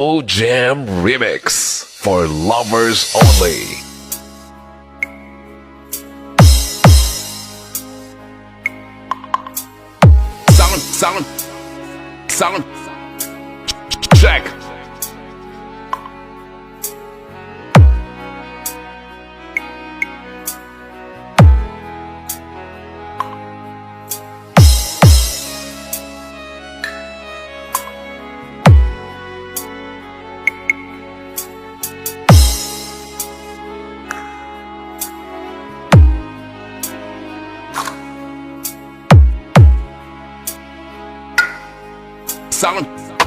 O Jam Remix for lovers only. Sound, check.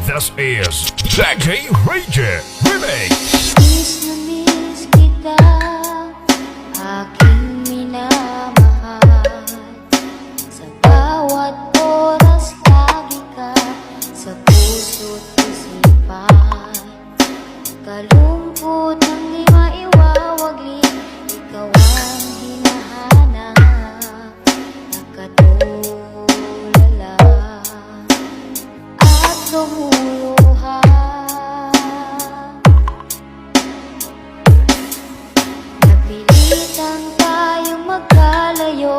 This is Check. J Ranger Remix. Miss na miss kita, aking minamahal. Sa bawat oras lagi ka sa puso't isipan. Kalungkot ang di maiwawagli, ikaw ang hinahanap. Nakatulala at lumuluha. Napilitan tayong magkalayo,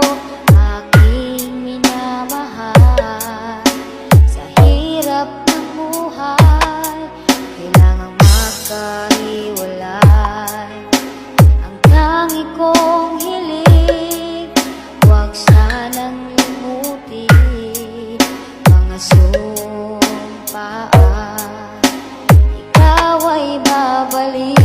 aking minamahal. Sa hirap ng buhay, kailangang magkahiwalay. Ang tangi kong hiling, huwag sanang limutin mga sumpaan. Ikaw ay babalik.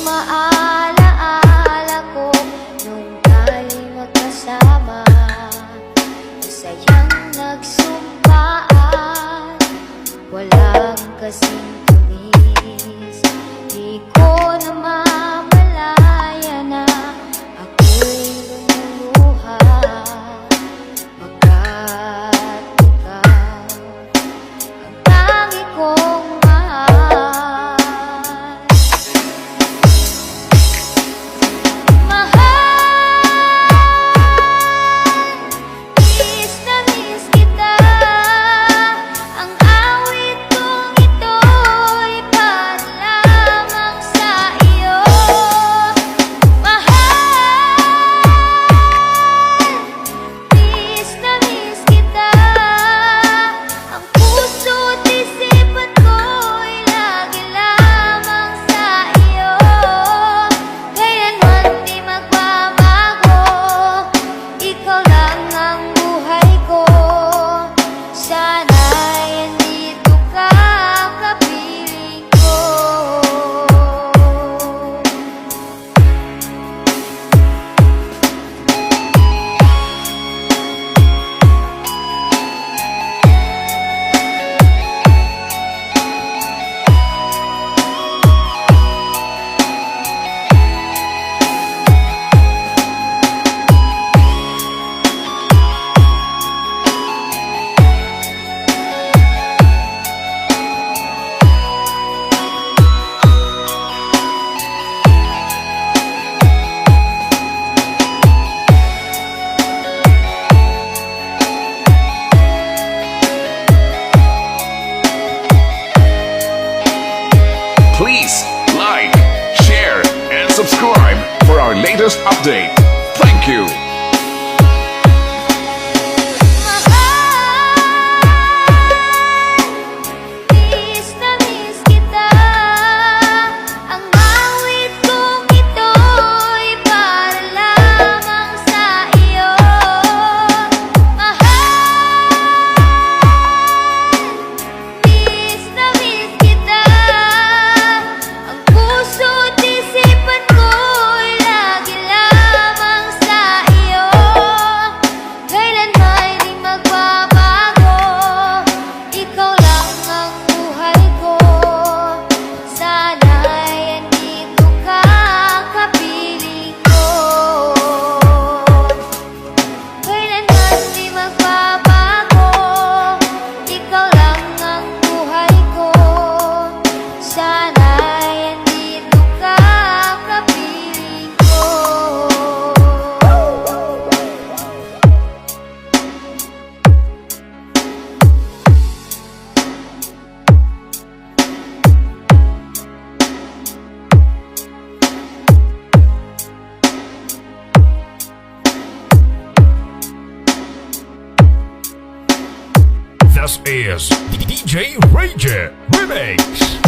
Maalaala ko nung tayo'y magkasama, masayang nagsumpaan, walang kasing tamis. Di ko na mamalaya na ako'y lumuluha, pagkat ikaw ang tangi kong mahal. Miss na miss kita, ang awit kong ito'y This is DJ Ray J Remix.